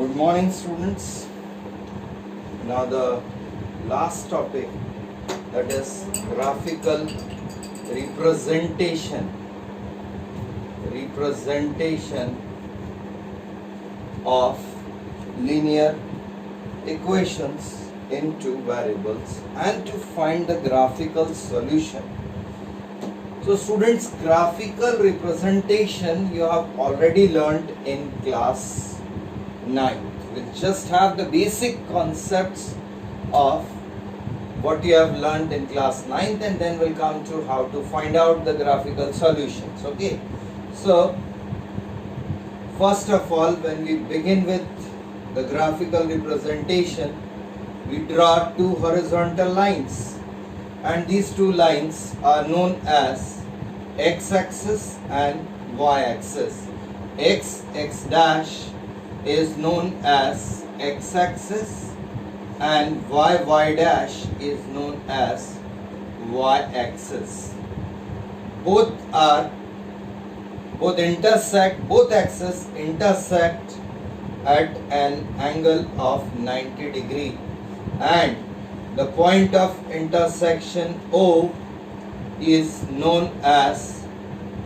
Good morning, students. Now the last topic, that is graphical representation of linear equations into variables and to find the graphical solution. So students, graphical representation you have already learned in class 9. We'll just have the basic concepts of what you have learned in class 9th, and then we'll come to how to find out the graphical solutions. Okay, so first of all, when we begin with the graphical representation, we draw two horizontal lines, and these two lines are known as x-axis and y-axis. X dash is known as x-axis and y dash is known as y-axis. Both axes intersect at an angle of 90 degree, and the point of intersection O is known as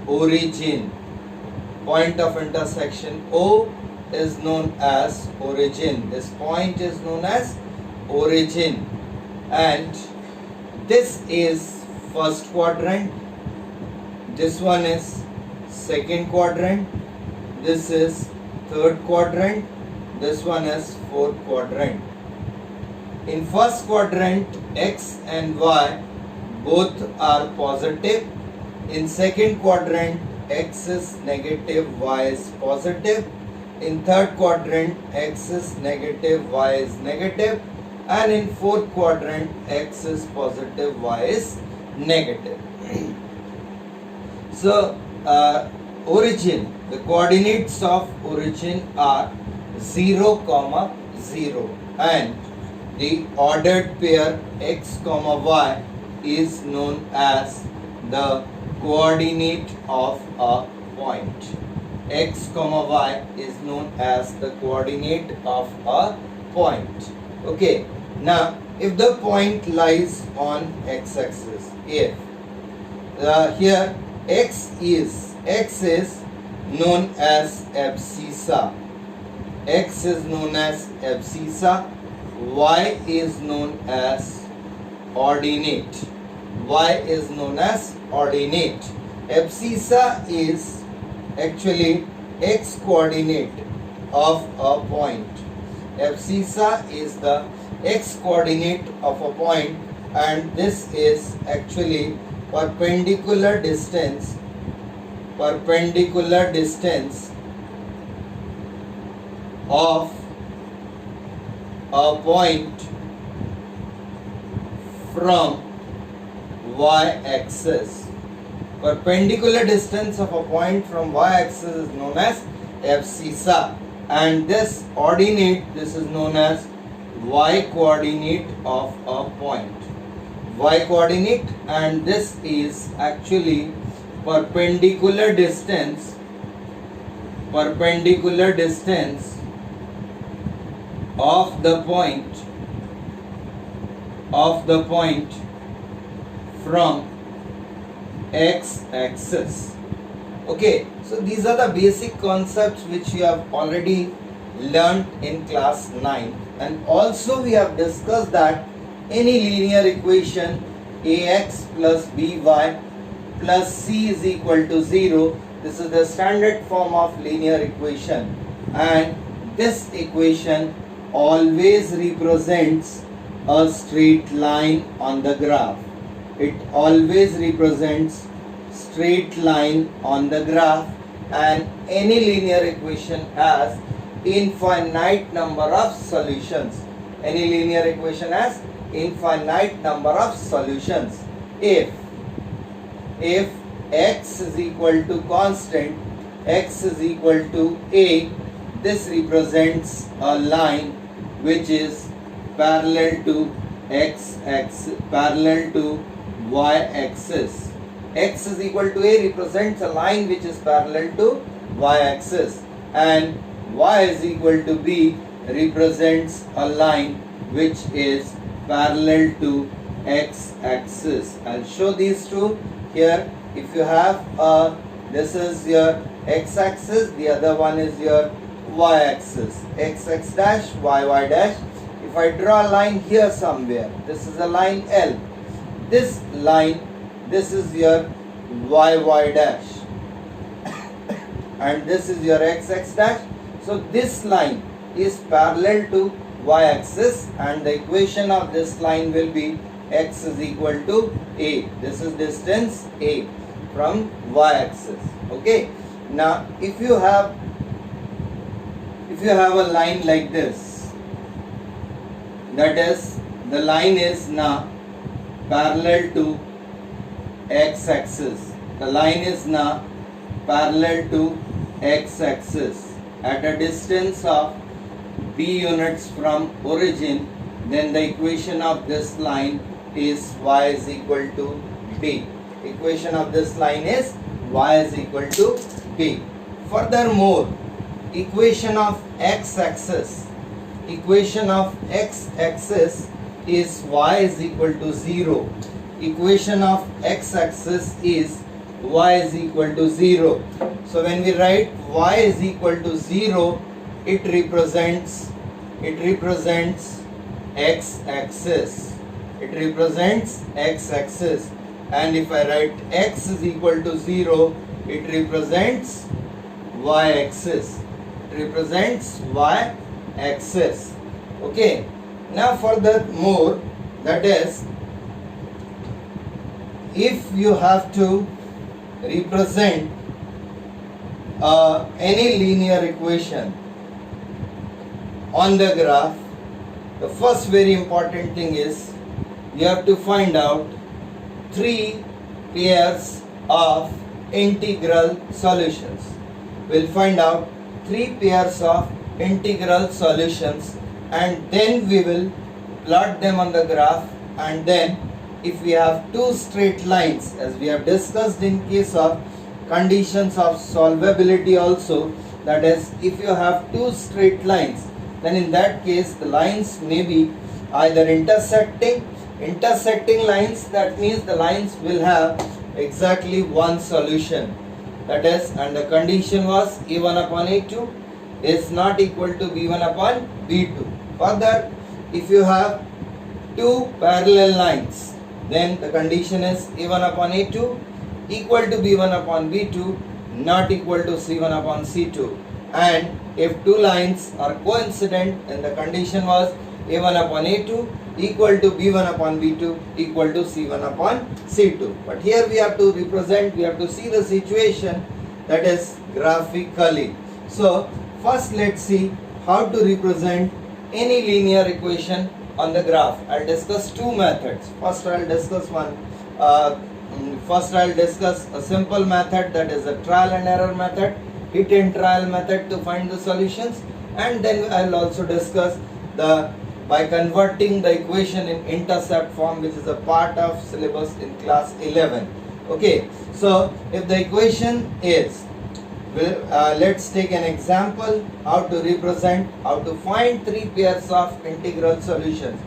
origin. Point of intersection O is known as origin. This point is known as origin, and this is first quadrant, this one is second quadrant, this is third quadrant, this one is fourth quadrant. In first quadrant, x and y both are positive. In second quadrant, x is negative, y is positive. In third quadrant, x is negative, y is negative, and in fourth quadrant, x is positive, y is negative. So origin, the coordinates of origin are 0, 0, and the ordered pair x, y is known as the coordinate of a point. X, y is known as the coordinate of a point. Okay, now if the point lies on x-axis, if here x is known as abscissa, x is known as abscissa, y is known as ordinate, y is known as ordinate. Abscissa is actually x coordinate of a point. Abscissa is the x coordinate of a point, and this is actually perpendicular distance of a point from y-axis. Perpendicular distance of a point from y-axis is known as abscissa, and this ordinate, this is known as y-coordinate of a point. Y-coordinate, and this is actually perpendicular distance of the point from x-axis. Okay, so these are the basic concepts which you have already learned in class 9, and also we have discussed that any linear equation ax plus by plus c is equal to 0, this is the standard form of linear equation, and this equation always represents a straight line on the graph. It always represents straight line on the graph, and any linear equation has infinite number of solutions. Any linear equation has infinite number of solutions. If x is equal to constant, x is equal to a, this represents a line which is parallel to x-axis, parallel to y-axis. X is equal to a represents a line which is parallel to y-axis, and y is equal to b represents a line which is parallel to x-axis. I'll show these two here. If you have this is your x-axis, the other one is your y-axis, x dash, y dash. If I draw a line here somewhere, this is a line L. This line, this is your y dash and this is your x dash. So this line is parallel to y-axis and the equation of this line will be x is equal to a. This is distance a from y-axis. Okay. Now if you have a line like this, that is the line is now parallel to x-axis. The line is now parallel to x-axis at a distance of b units from origin, then the equation of this line is y is equal to b. Equation of this line is y is equal to b. Furthermore, equation of x-axis is y is equal to 0. Equation of x-axis is y is equal to 0. So when we write y is equal to 0, it represents x-axis. It represents x-axis. And if I write x is equal to 0, it represents y-axis. It represents y-axis. Okay. Now furthermore, that is, if you have to represent any linear equation on the graph, the first very important thing is you have to find out 3 pairs of integral solutions. We'll find out 3 pairs of integral solutions and then we will plot them on the graph, and then if we have 2 straight lines, as we have discussed in case of conditions of solvability also, that is, if you have 2 straight lines, then in that case the lines may be either intersecting lines, that means the lines will have exactly one solution, that is, and the condition was a1 upon a2 is not equal to b1 upon b2. Further, if you have 2 parallel lines, then the condition is a1 upon a2 equal to b1 upon b2 not equal to c1 upon c2, and if 2 lines are coincident, then the condition was a1 upon a2 equal to b1 upon b2 equal to c1 upon c2. But here we have to represent, we have to see the situation, that is graphically. So first let's see how to represent any linear equation on the graph. I'll discuss 2 methods. First I'll discuss a simple method, that is a trial and error method, hit and trial method to find the solutions, and then I'll also discuss by converting the equation in intercept form, which is a part of syllabus in class 11. Okay, so if the equation is, let's take an example how to find 3 pairs of integral solutions.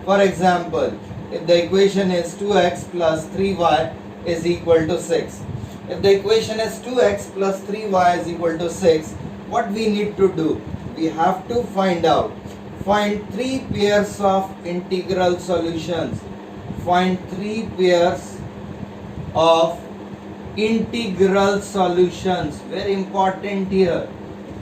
For example, if the equation is 2x plus 3y is equal to 6. If the equation is 2x plus 3y is equal to 6, what we need to do? We have to find 3 pairs of integral solutions. Find 3 pairs of integral solutions. Very important here.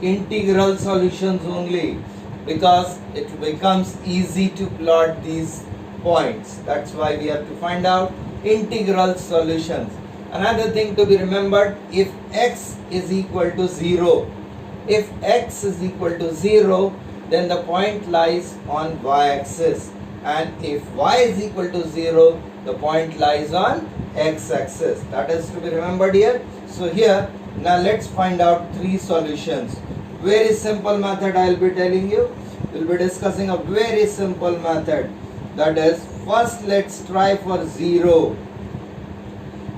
Integral solutions only, because it becomes easy to plot these points. That's why we have to find out integral solutions. Another thing to be remembered, if x is equal to 0, then the point lies on y-axis, and if y is equal to 0, the point lies on x-axis. That is to be remembered here. So here, now let's find out 3 solutions. Very simple method I will be telling you. We will be discussing a very simple method. That is, first let's try for 0.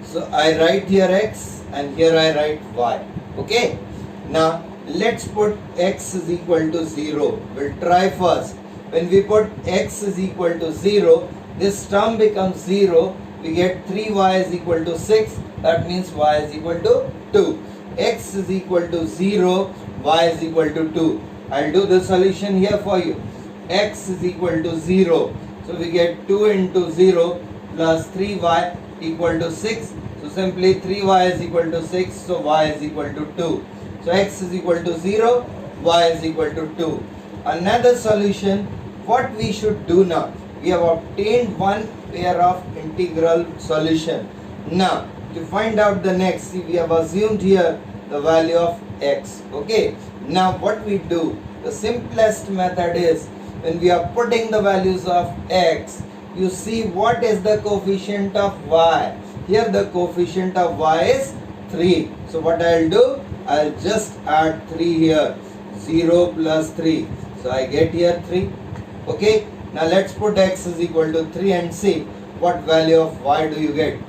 So I write here x and here I write y. Okay. Now let's put x is equal to 0. We'll try first. When we put x is equal to 0, this term becomes 0. We get 3y is equal to 6. That means y is equal to 2. X is equal to 0, y is equal to 2. I'll do the solution here for you. X is equal to 0. So we get 2 into 0 plus 3y equal to 6. So simply 3y is equal to 6. So y is equal to 2. So x is equal to 0, y is equal to 2. Another solution, what we should do now? We have obtained one pair of integral solution. Now, to find out the next, see, we have assumed here the value of x. Okay. Now what we do? The simplest method is, when we are putting the values of x, you see what is the coefficient of y. Here the coefficient of y is 3. So what I'll do? I'll just add 3 here. 0 plus 3. So I get here 3. Okay. Now let's put x is equal to 3 and see what value of y do you get.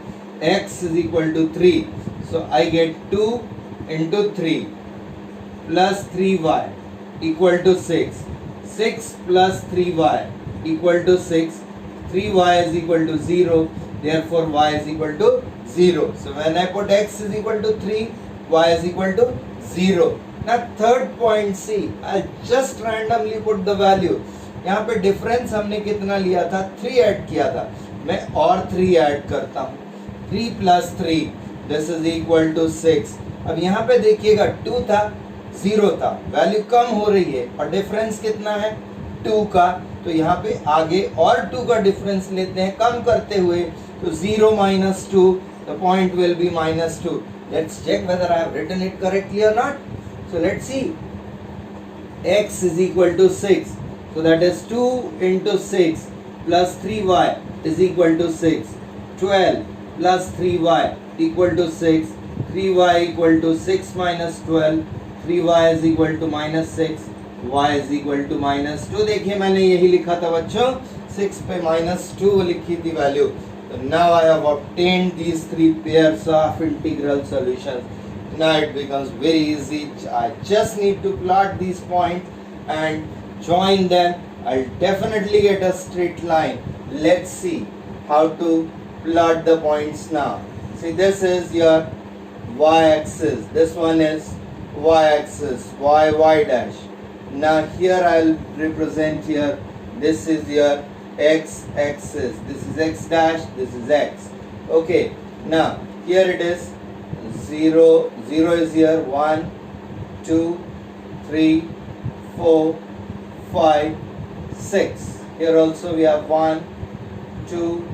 X is equal to 3. So I get 2 into 3 plus 3y equal to 6. 6 plus 3y equal to 6. 3y is equal to 0. Therefore y is equal to 0. So when I put x is equal to 3, y is equal to 0. Now third point, see, I'll just randomly put the value. यहाँ पे difference हमने कितना लिया था? 3 add किया था. मैं और 3 ऐड करता हूँ. 3 plus 3, this is equal to 6. अब यहाँ पे देखिएगा 2 था, 0 था, वैल्यू कम हो रही है और डिफरेंस कितना है? 2 का. तो यहाँ पे आगे और 2 का डिफरेंस लेते हैं कम करते हुए. तो 0 minus 2, the point will be minus 2. Let's check whether I have written it correctly or not. So let's see. X is equal to 6. So that is 2 into 6 plus 3y is equal to 6. 12 plus 3y equal to 6. 3y equal to 6 minus 12. 3y is equal to minus 6. y is equal to minus 2. देखिए मैंने यही लिखा था बच्चों, 6 पे minus 2 लिखी थी value. So now I have obtained these 3 pairs of integral solutions. Now it becomes very easy. I just need to plot these points and join them. I'll definitely get a straight line. Let's see how to plot the points now. See, this is your y-axis. This one is y-axis, y dash. Now here I'll represent here. This is your x-axis. This is x dash. This is x. Okay. Now here it is 0. 0 is here. 1, 2, 3, 4, 5, 6. Here also we have 1, 2,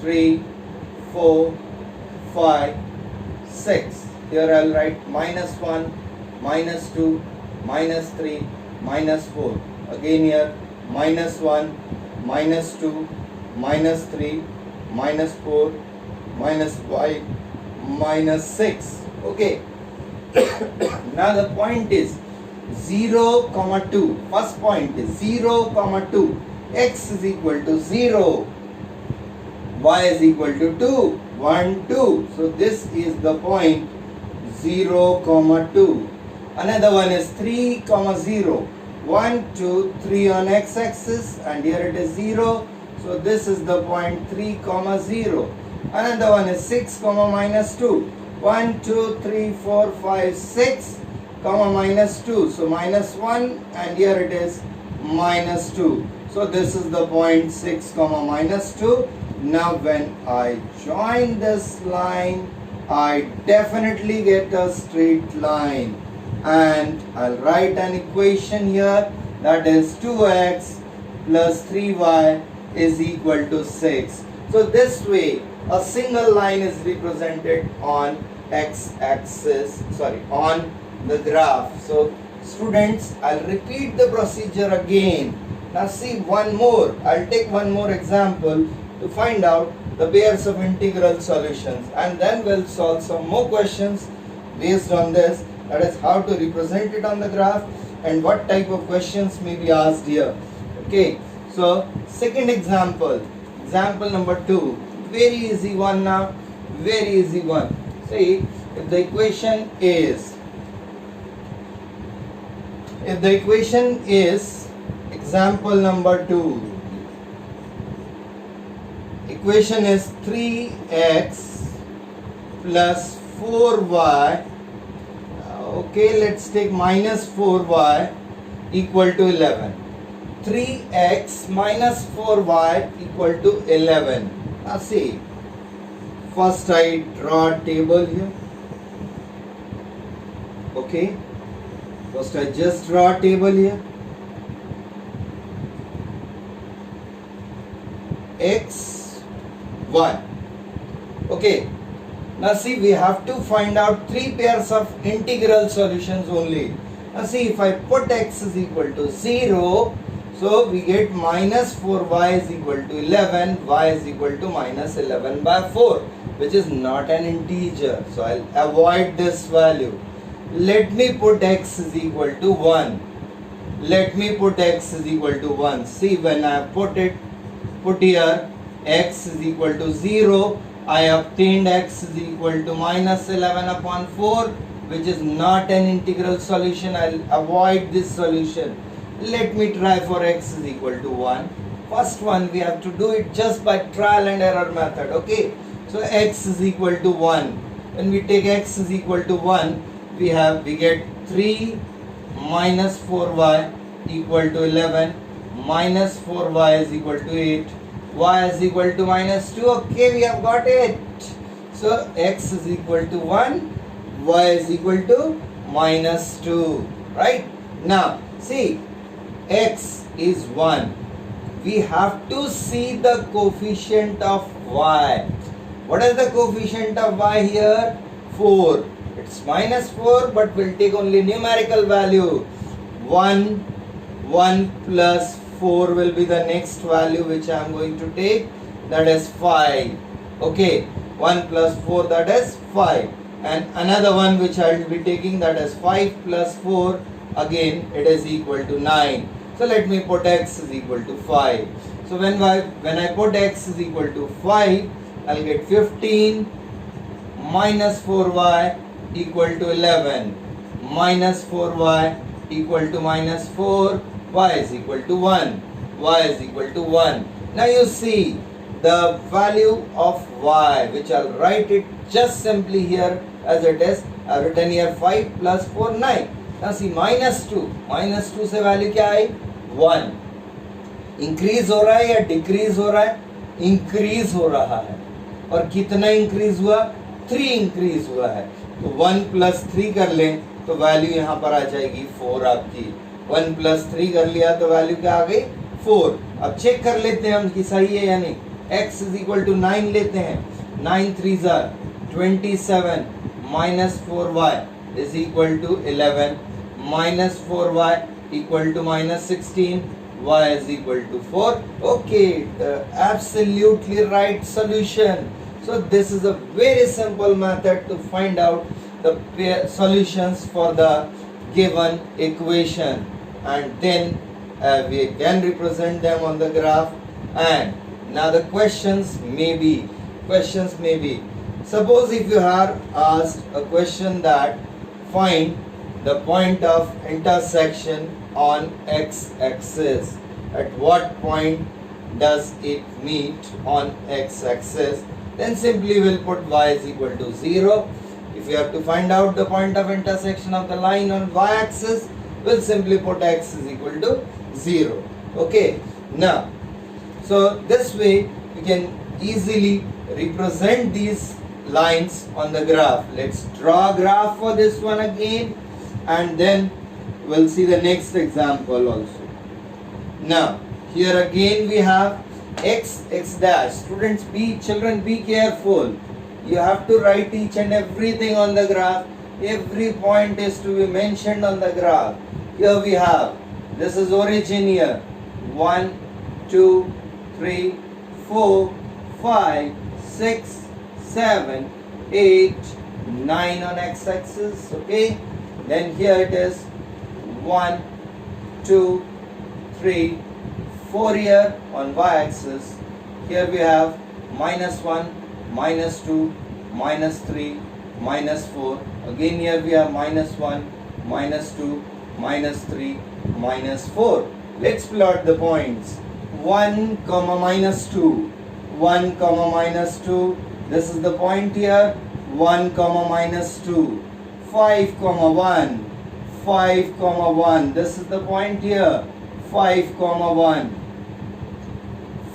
3, 4, 5, 6. Here I'll write minus 1, minus 2, minus 3, minus 4. Again here minus 1, minus 2, minus 3, minus 4, minus 5, minus 6. Okay. Now the point is 0, 2. First point is 0, 2. X is equal to 0. Y is equal to 2. 1, 2. So this is the point 0, 2. Another one is 3, 0. 1, 2, 3 on x-axis and here it is 0. So this is the point 3, 0. Another one is 6, minus 2. 1, 2, 3, 4, 5, 6, minus 2. So minus 1 and here it is minus 2. So this is the point 6, minus 2. Now when I join this line, I definitely get a straight line. And I'll write an equation here, that is 2x plus 3y is equal to 6. So this way a single line is represented on x-axis, on the graph. So students, I'll repeat the procedure again. Now see one more. I'll take one more example to find out the pairs of integral solutions, and then we'll solve some more questions based on this. That is how to represent it on the graph and what type of questions may be asked here. Okay, so second example, example number 2. Very easy one now, very easy one. See, if the equation is If the equation is example number 2, equation is 3x plus 4y. Okay, let's take minus 4y equal to 11. 3x minus 4y equal to 11. Now see, first I draw a table here. Okay, first I just draw a table here. X 1. Okay, now see, we have to find out 3 pairs of integral solutions only. Now see, if I put x is equal to 0, so we get minus 4y is equal to 11, y is equal to minus 11 by 4, which is not an integer. So I'll avoid this value. Let me put x is equal to 1. Let me put x is equal to 1. See, when I put here x is equal to 0, I obtained x is equal to minus 11 upon 4, which is not an integral solution. I'll avoid this solution. Let me try for x is equal to 1. First one, we have to do it just by trial and error method. Okay, so x is equal to 1. When we take x is equal to 1, we get 3 minus 4y equal to 11, minus 4y is equal to 8, y is equal to minus 2. Okay, we have got it. So x is equal to 1, y is equal to minus 2. Right? Now, see, x is 1. We have to see the coefficient of y. What is the coefficient of y here? 4. It's minus 4, but we'll take only numerical value. 1 plus 4 will be the next value which I am going to take, that is 5. Okay, 1 plus 4, that is 5, and another one which I will be taking, that is 5 plus 4, again it is equal to 9. So let me put x is equal to 5. So when I put x is equal to 5, I'll get 15 minus 4y equal to 11, minus 4y equal to minus 4, y is equal to 1, y is equal to 1. Now you see the value of y, which I'll write it just simply here as it is. I've written here 5 plus 4, 9. Now see, minus 2 से value क्या आई? 1. Increase हो रहा है या decrease हो रहा है? Increase हो रहा है. और कितना इंक्रीज हुआ? 3 इंक्रीज हुआ है. तो 1 प्लस 3 कर लें तो वैल्यू यहाँ पर आ जाएगी 4 आपकी. 1 प्लस 3 कर लिया तो वैल्यू क्या आ गई? 4. अब चेक कर लेते हैं हम कि सही है या नहीं. x इज इक्वल टू 9 लेते हैं. 9 3 are 27 minus 4y is equal to 11, minus 4y equal to minus 16, y is equal to 4. Okay, the absolutely right solution. So this is a very simple method to find out the solutions for the given equation, and then we can represent them on the graph. And now the questions may be, suppose if you are asked a question that find the point of intersection on x-axis, at what point does it meet on x-axis, then simply we'll put y is equal to 0. If you have to find out the point of intersection of the line on y-axis, we'll simply put x is equal to 0. Okay, now, so this way we can easily represent these lines on the graph. Let's draw a graph for this one again, and then we'll see the next example also. Now, here again we have x dash. Students, children, be careful. You have to write each and everything on the graph. Every point is to be mentioned on the graph. Here we have, this is origin here. 1, 2, 3, 4, 5, 6, 7, 8, 9 on x-axis. Okay. Then here it is 1, 2, 3, 4 here on y-axis. Here we have minus 1, minus 2, minus 3, minus 4. Again here we have minus 1, minus 2, minus 3, minus 4. Let's plot the points. 1 comma minus 2, 1 comma minus 2, this is the point here. 1 comma minus 2, 5 comma 1, 5 comma 1, this is the point here. 5 comma 1,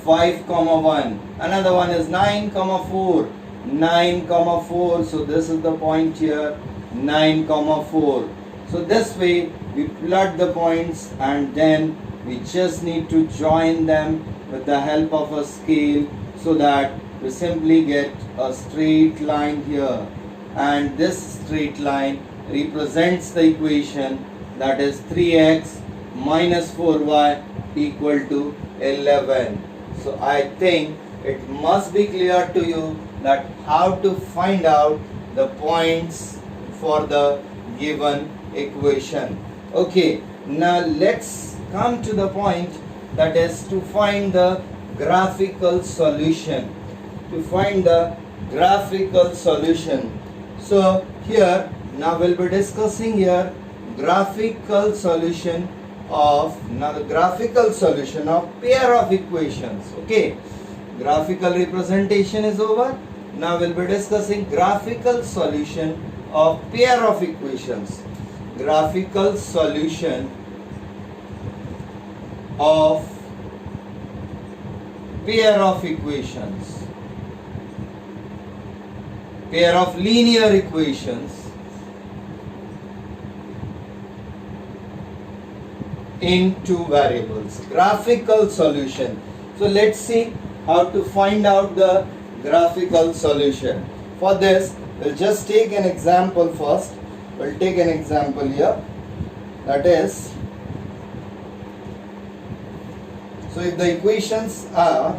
5 comma 1, another one is 9 comma 4, 9 comma 4, so this is the point here. 9 comma 4. So this way we plot the points and then we just need to join them with the help of a scale, so that we simply get a straight line here, and this straight line represents the equation, that is 3x minus 4y equal to 11. So I think it must be clear to you that how to find out the points for the given equation. Okay, now let's come to the point, that is to find the graphical solution. To find the graphical solution. So here now we'll be discussing here graphical solution of, now the graphical solution of pair of equations. Okay, graphical representation is over. Now we'll be discussing graphical solution of pair of equations. Graphical solution of pair of equations, pair of linear equations in two variables. Graphical solution. So let's see how to find out the graphical solution. For this, we'll just take an example first. We'll take an example here. That is, so if the equations are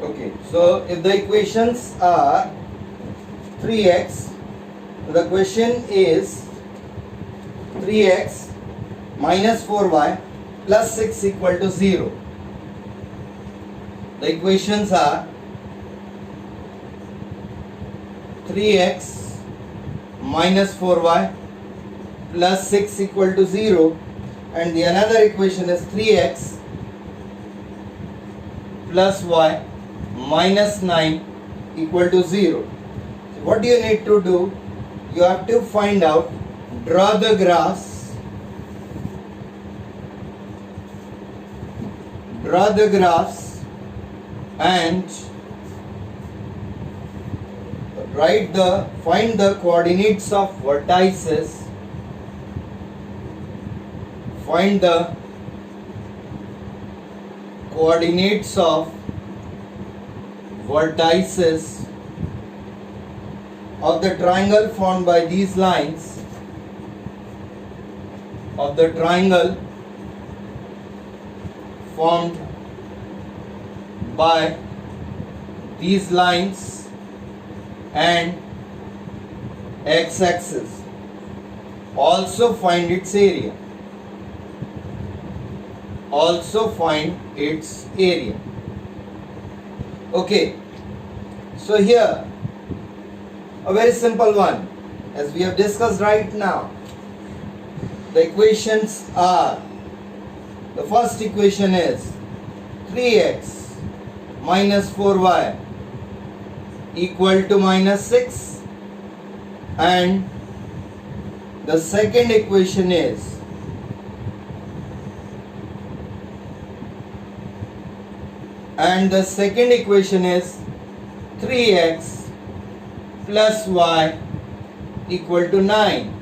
okay, so if the equations are 3x, the question is 3x minus 4y plus 6 equal to 0. The equations are 3x minus 4y plus 6 equal to 0, and the another equation is 3x plus y minus 9 equal to 0. So what do you need to do? You have to find out, draw the graphs, and find the coordinates of vertices, find the coordinates of vertices of the triangle formed by these lines, of the triangle formed by these lines and x-axis. Also find its area. Also find its area. Okay, so here a very simple one, as we have discussed right now. The equations are, the first equation is 3x minus 4y equal to minus 6, and the second equation is and the second equation is 3x plus y equal to 9.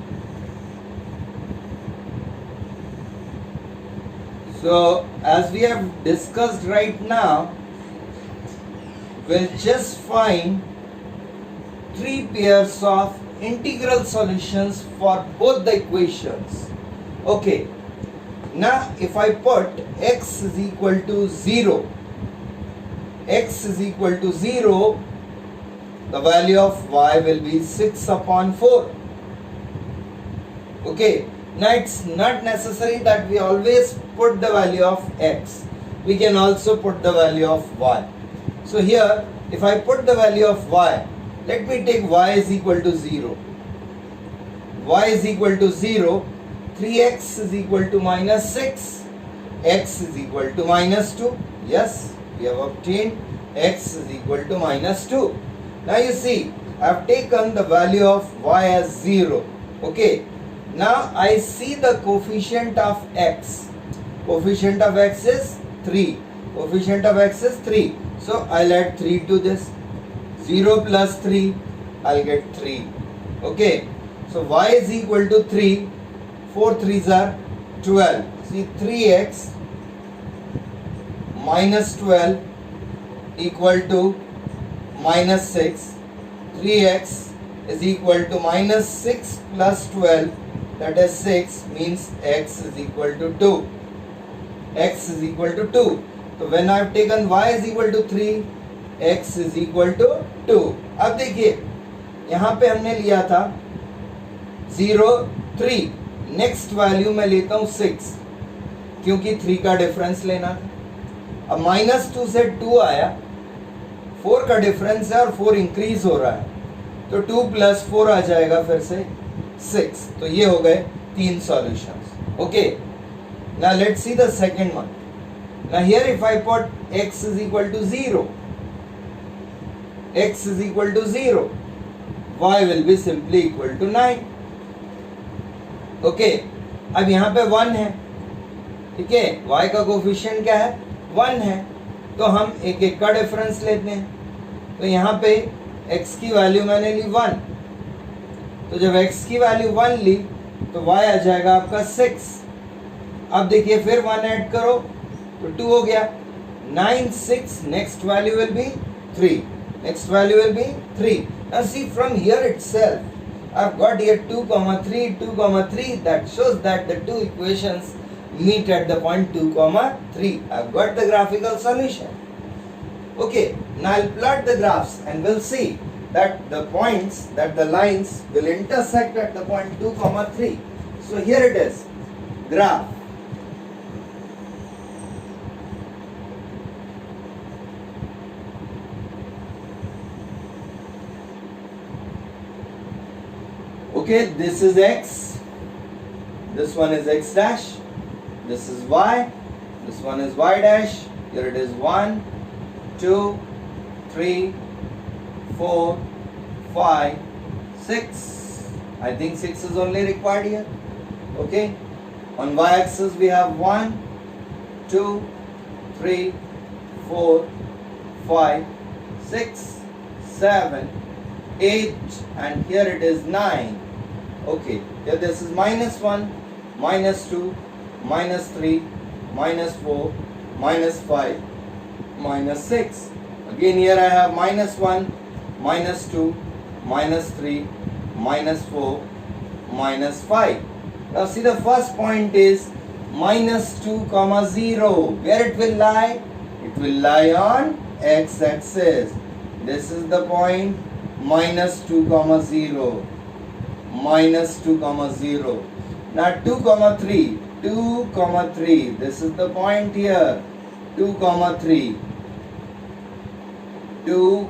So as we have discussed right now, we'll just find three pairs of integral solutions for both the equations. Okay, now if I put x is equal to 0, x is equal to 0, the value of y will be 6 upon 4. Okay, now it's not necessary that we always put the value of x. We can also put the value of y. So here, if I put the value of y, let me take y is equal to 0. Y is equal to 0, 3x is equal to minus 6, x is equal to minus 2. Yes, we have obtained x is equal to minus 2. Now you see, I have taken the value of y as 0. Okay, now I see the coefficient of x. Coefficient of x is 3. Coefficient of x is 3. So I'll add 3 to this. 0 plus 3, I'll get 3. Okay, so y is equal to 3. 4 3s are 12. See, 3x minus 12 equal to minus 6. 3x is equal to minus 6 plus 12, that is 6, means x is equal to 2. X is equal to 2. So when I have taken y is equal to 3, x is equal to 2. अब देखिए यहाँ पे हमने लिया था 0 3, next value मैं लेता हूँ 6 क्योंकि 3 का डिफरेंस लेना था. अब माइनस 2 से 2 आया, 4 का डिफरेंस है और 4 इंक्रीज हो रहा है, तो 2 प्लस 4 आ जाएगा फिर से 6. तो ये हो गए 3 solutions. Okay, now let's see the second one. Now here if I put x is equal to 0, x is equal to 0, y will be simply equal to 9. Okay, अब यहाँ पे 1 है, ठीक है, y का कोफिशिएंट क्या है 1 है, तो हम एक एक का डिफरेंस लेते हैं. तो यहाँ पे x की वैल्यू मैंने ली 1, तो जब x की वैल्यू 1 ली तो y आ जाएगा आपका 6. अब देखिए फिर 1 ऐड करो तो 2 हो गया. 9 6, next value will be 3. Next value will be 3. Now see, from here itself, I've got here 2, 3, 2, 3. That shows that the two equations meet at the point 2, 3. I've got the graphical solution. Okay, now I'll plot the graphs and we'll see that the points, that the lines will intersect at the point 2, 3. So here it is, graph. Okay, this is x, this one is x dash, this is y, this one is y dash. Here it is 1, 2, 3, 4, 5, 6. I think 6 is only required here. Okay, on y axis we have 1, 2, 3, 4, 5, 6, 7, 8, and here it is 9. Okay, here this is minus 1, minus 2, minus 3, minus 4, minus 5, minus 6. Again here I have minus 1, minus 2, minus 3, minus 4, minus 5. Now see, the first point is minus 2, 0. Where it will lie? It will lie on x-axis. This is the point minus 2, 0. Minus 2, 0. Now 2, 3. 2, 3. This is the point here. 2, 3. 2,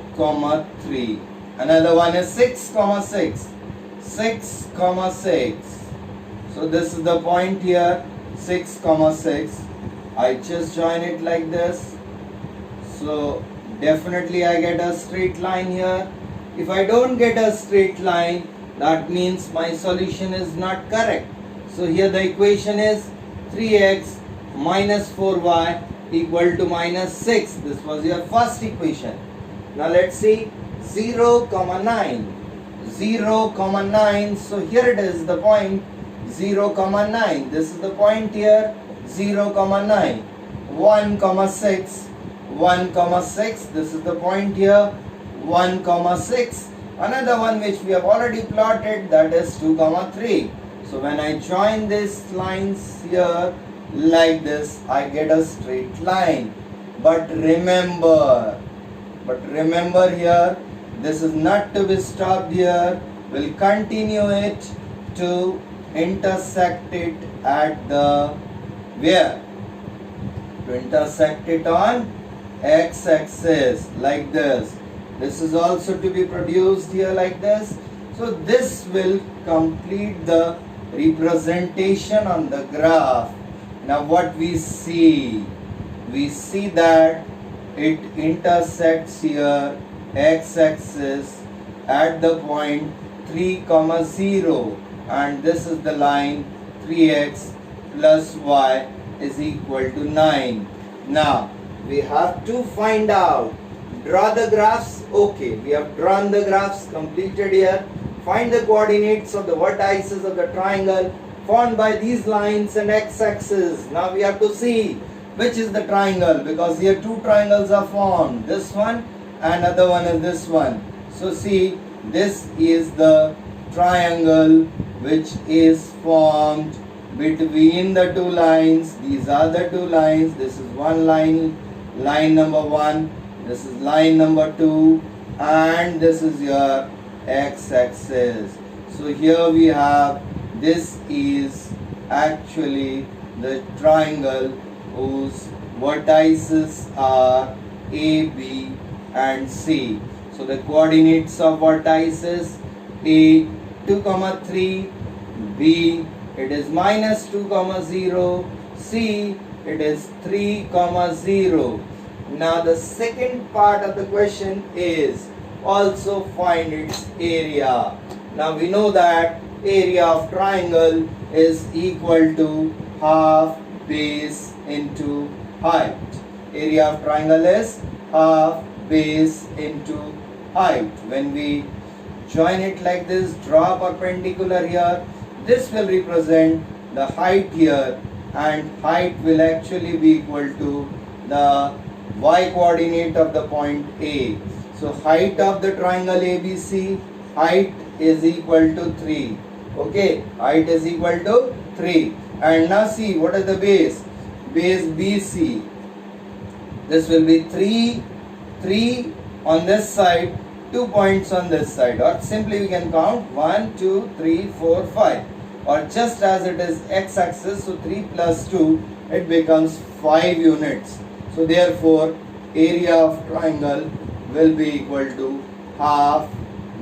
3. Another one is 6, 6. 6, 6. So this is the point here. 6, 6. I just join it like this. So definitely I get a straight line here. If I don't get a straight line, that means my solution is not correct. So here the equation is 3x minus 4y equal to minus 6. This was your first equation. Now let's see 0, 9. 0, 9. So here it is the point 0, 9. This is the point here 0, 9. 1, 6. 1, 6. This is the point here 1, 6. Another one which we have already plotted, that is 2, 3. So when I join these lines here like this, I get a straight line. But remember here, this is not to be stopped here. We'll continue it to intersect it at the where? To intersect it on x-axis like this. This is also to be produced here like this. So this will complete the representation on the graph. Now what we see? We see that it intersects here x-axis at the point 3, 0, and this is the line 3x plus y is equal to 9. Now we have to find out, draw the graphs. Okay, we have drawn the graphs, completed here. Find the coordinates of the vertices of the triangle formed by these lines and x-axis. Now we have to see which is the triangle, because here two triangles are formed, this one and other one is this one. So see, this is the triangle which is formed between the two lines. These are the two lines. This is one line, line number 1, this is line number 2, and this is your x-axis. So here we have, this is actually the triangle whose vertices are A, B and C. So the coordinates of vertices: A 2, 3, B it is minus 2, 0, C it is 3, 0. Now the second part of the question is also find its area. Now we know that area of triangle is equal to half base into height. Area of triangle is half base into height. When we join it like this, draw perpendicular here, this will represent the height here, and height will actually be equal to the y coordinate of the point A. So height of the triangle ABC, height is equal to 3. Okay, height is equal to 3. And now see, what is the base? Base BC. This will be 3 on this side, 2 points on this side, or simply we can count 1, 2, 3, 4, 5. Or just as it is x-axis, so 3 plus 2, it becomes 5 units. So therefore, area of triangle will be equal to half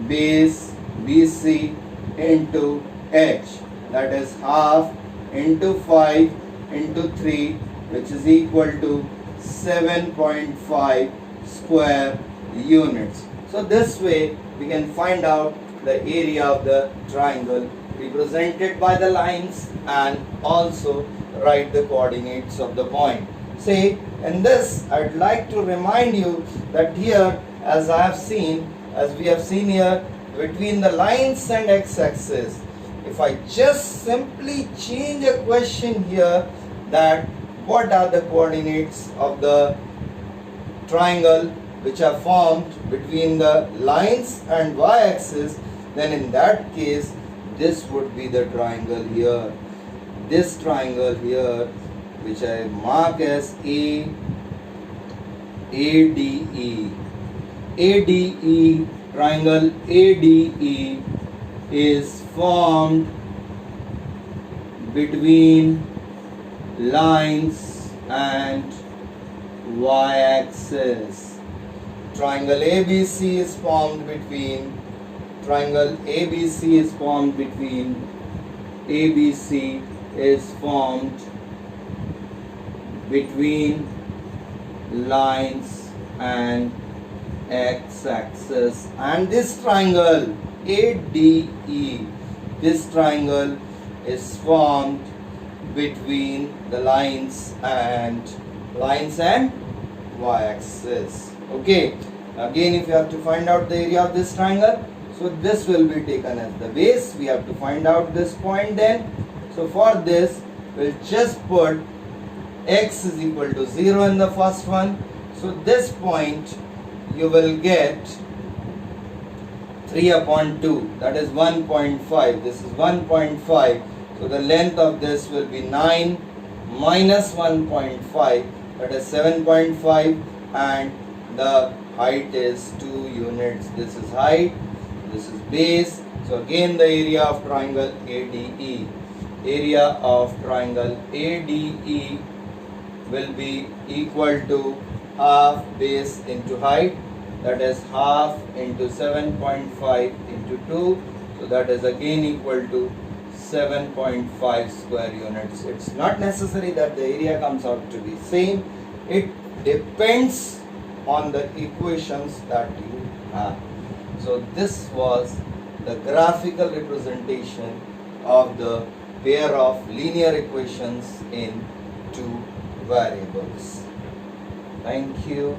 base BC into h. That is half into 5 into 3, which is equal to 7.5 square units. So this way we can find out the area of the triangle represented by the lines and also write the coordinates of the point. See, in this I'd like to remind you that here, as we have seen here, between the lines and x-axis, if I just simply change a question here, that what are the coordinates of the triangle which are formed between the lines and y-axis, then in that case this would be the triangle here. This triangle here, which I mark as ADE. ADE, triangle ADE is formed between lines and y-axis. Triangle ABC is formed between ABC is formed between lines and x-axis, and this triangle ADE, this triangle is formed between the lines and y-axis. Okay, again, if you have to find out the area of this triangle, so this will be taken as the base. We have to find out this point then. So for this, we'll just put x is equal to 0 in the first one. So this point you will get 3 upon 2, that is 1.5. This is 1.5. So the length of this will be 9 minus 1.5, that is 7.5, and the height is 2 units. This is height, this is base. So again the area of triangle ADE. area of triangle ADE will be equal to half base into height, that is half into 7.5 into 2, so that is again equal to 7.5 square units. It's not necessary that the area comes out to be same, it depends on the equations that you have. So this was the graphical representation of the pair of linear equations in two variables. Thank you.